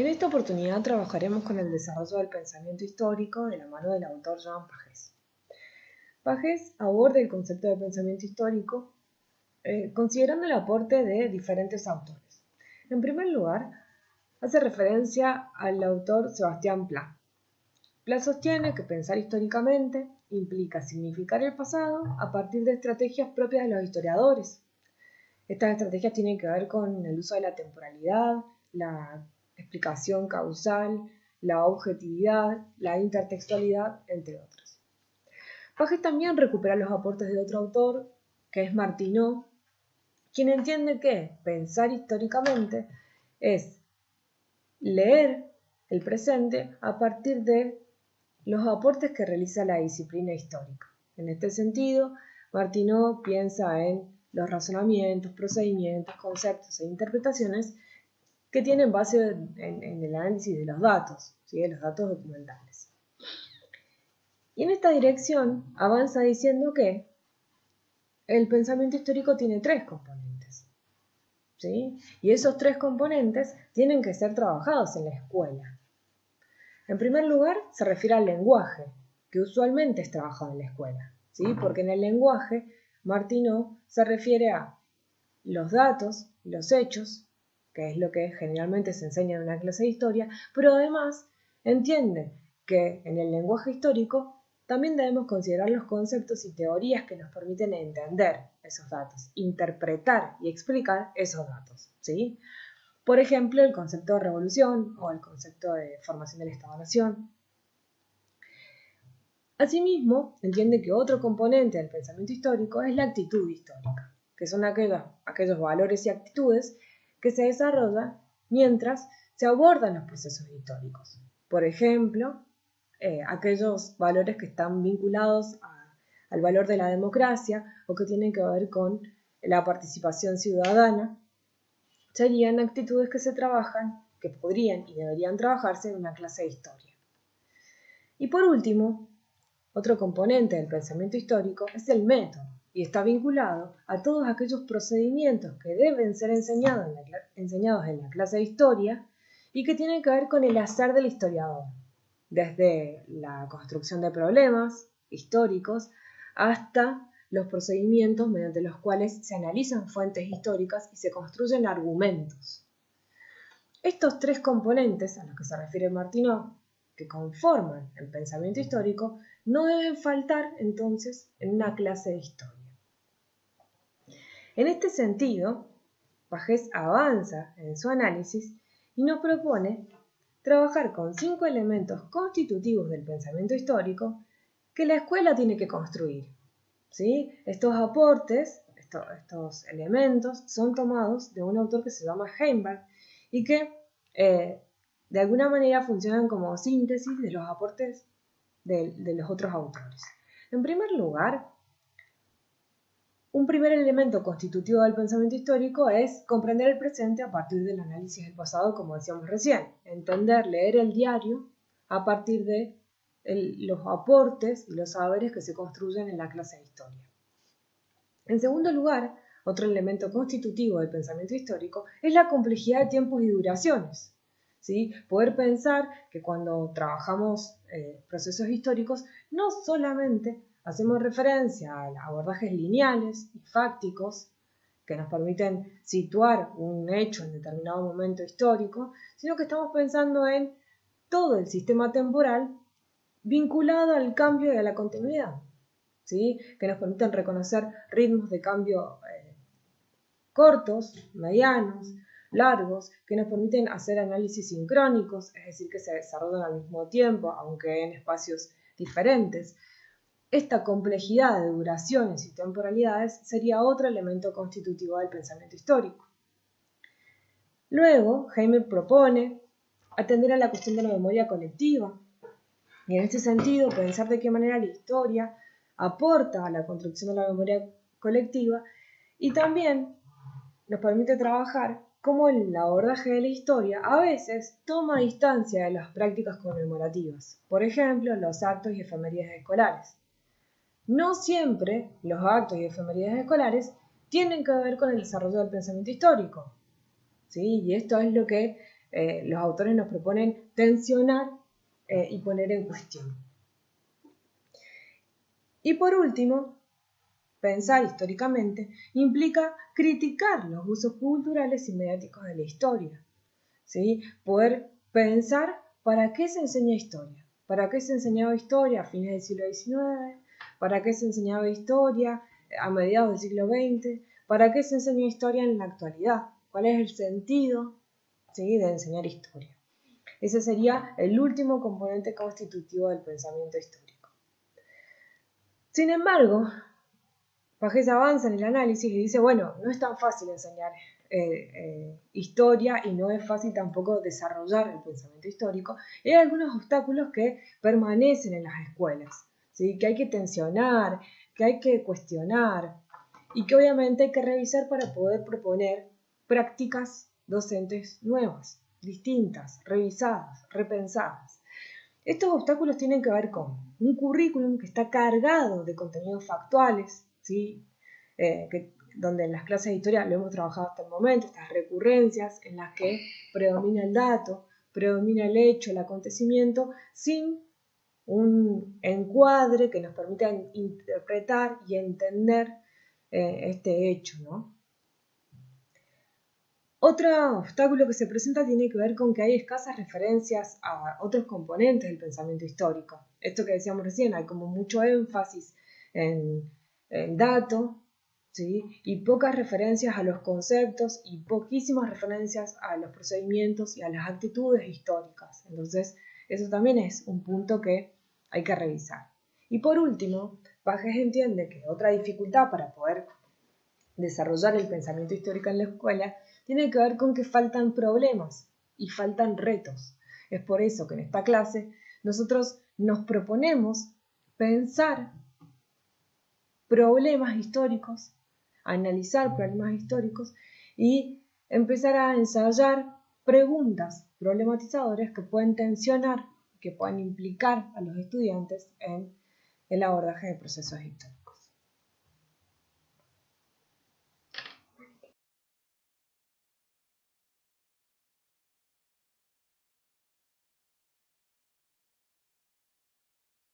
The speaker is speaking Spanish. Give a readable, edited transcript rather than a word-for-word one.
En esta oportunidad trabajaremos con el desarrollo del pensamiento histórico de la mano del autor Joan Pagès. Pagès aborda el concepto de pensamiento histórico considerando el aporte de diferentes autores. En primer lugar, hace referencia al autor Sebastián Pla. Pla sostiene que pensar históricamente implica significar el pasado a partir de estrategias propias de los historiadores. Estas estrategias tienen que ver con el uso de la temporalidad, la explicación causal, la objetividad, la intertextualidad, entre otros. Pagès también recupera los aportes de otro autor, que es Martineau, quien entiende que pensar históricamente es leer el presente a partir de los aportes que realiza la disciplina histórica. En este sentido, Martineau piensa en los razonamientos, procedimientos, conceptos e interpretaciones que tienen base en el análisis de los datos, ¿sí? De los datos documentales. Y en esta dirección avanza diciendo que el pensamiento histórico tiene tres componentes, ¿sí? Y esos tres componentes tienen que ser trabajados en la escuela. En primer lugar, se refiere al lenguaje, que usualmente es trabajado en la escuela, ¿sí? Porque en el lenguaje, Martineau se refiere a los datos, los hechos, que es lo que generalmente se enseña en una clase de historia, pero además entiende que en el lenguaje histórico también debemos considerar los conceptos y teorías que nos permiten entender esos datos, interpretar y explicar esos datos, ¿sí? Por ejemplo, el concepto de revolución o el concepto de formación del Estado-Nación. Asimismo, entiende que otro componente del pensamiento histórico es la actitud histórica, que son aquellos valores y actitudes que se desarrollan mientras se abordan los procesos históricos. Por ejemplo, aquellos valores que están vinculados al valor de la democracia o que tienen que ver con la participación ciudadana, serían actitudes que se trabajan, que podrían y deberían trabajarse en una clase de historia. Y por último, otro componente del pensamiento histórico es el método y está vinculado a todos aquellos procedimientos que deben ser enseñados en la clase de historia y que tienen que ver con el hacer del historiador, desde la construcción de problemas históricos hasta los procedimientos mediante los cuales se analizan fuentes históricas y se construyen argumentos. Estos tres componentes a los que se refiere Martineau, que conforman el pensamiento histórico, no deben faltar entonces en una clase de historia. En este sentido, Pagès avanza en su análisis y nos propone trabajar con 5 elementos constitutivos del pensamiento histórico que la escuela tiene que construir, ¿sí? Estos aportes, estos elementos son tomados de un autor que se llama Heimberg y que de alguna manera funcionan como síntesis de los aportes de los otros autores. En primer lugar, un primer elemento constitutivo del pensamiento histórico es comprender el presente a partir del análisis del pasado, como decíamos recién. Entender, leer el diario a partir de los aportes y los saberes que se construyen en la clase de historia. En segundo lugar, otro elemento constitutivo del pensamiento histórico es la complejidad de tiempos y duraciones, ¿sí? Poder pensar que cuando trabajamos procesos históricos no solamente hacemos referencia a abordajes lineales y fácticos que nos permiten situar un hecho en determinado momento histórico, sino que estamos pensando en todo el sistema temporal vinculado al cambio y a la continuidad, ¿sí? Que nos permiten reconocer ritmos de cambio cortos, medianos, largos, que nos permiten hacer análisis sincrónicos, es decir, que se desarrollan al mismo tiempo, aunque en espacios diferentes. Esta complejidad de duraciones y temporalidades sería otro elemento constitutivo del pensamiento histórico. Luego, Heimberg propone atender a la cuestión de la memoria colectiva, y en este sentido pensar de qué manera la historia aporta a la construcción de la memoria colectiva y también nos permite trabajar cómo el abordaje de la historia a veces toma distancia de las prácticas conmemorativas, por ejemplo, los actos y efemérides escolares. No siempre los actos y efemérides escolares tienen que ver con el desarrollo del pensamiento histórico, ¿sí? Y esto es lo que los autores nos proponen tensionar y poner en cuestión. Y por último, pensar históricamente implica criticar los usos culturales y mediáticos de la historia, ¿sí? Poder pensar para qué se enseña historia, para qué se enseñaba historia a fines del siglo XIX, para qué se enseñaba historia a mediados del siglo XX, para qué se enseña historia en la actualidad, cuál es el sentido, ¿sí?, de enseñar historia. Ese sería el último componente constitutivo del pensamiento histórico. Sin embargo, Pagés avanza en el análisis y dice, bueno, no es tan fácil enseñar historia y no es fácil tampoco desarrollar el pensamiento histórico. Y hay algunos obstáculos que permanecen en las escuelas, ¿sí?, que hay que tensionar, que hay que cuestionar y que obviamente hay que revisar para poder proponer prácticas docentes nuevas, distintas, revisadas, repensadas. Estos obstáculos tienen que ver con un currículum que está cargado de contenidos factuales, ¿sí? Donde en las clases de historia lo hemos trabajado hasta el momento, estas recurrencias en las que predomina el dato, predomina el hecho, el acontecimiento, sin un encuadre que nos permita interpretar y entender este hecho, ¿no? Otro obstáculo que se presenta tiene que ver con que hay escasas referencias a otros componentes del pensamiento histórico. Esto que decíamos recién, hay como mucho énfasis en el dato, ¿sí?, y pocas referencias a los conceptos y poquísimas referencias a los procedimientos y a las actitudes históricas. Entonces, eso también es un punto que hay que revisar. Y por último, Pagés entiende que otra dificultad para poder desarrollar el pensamiento histórico en la escuela tiene que ver con que faltan problemas y faltan retos. Es por eso que en esta clase nosotros nos proponemos pensar problemas históricos, analizar problemas históricos y empezar a ensayar preguntas problematizadoras que pueden tensionar, que pueden implicar a los estudiantes en el abordaje de procesos históricos.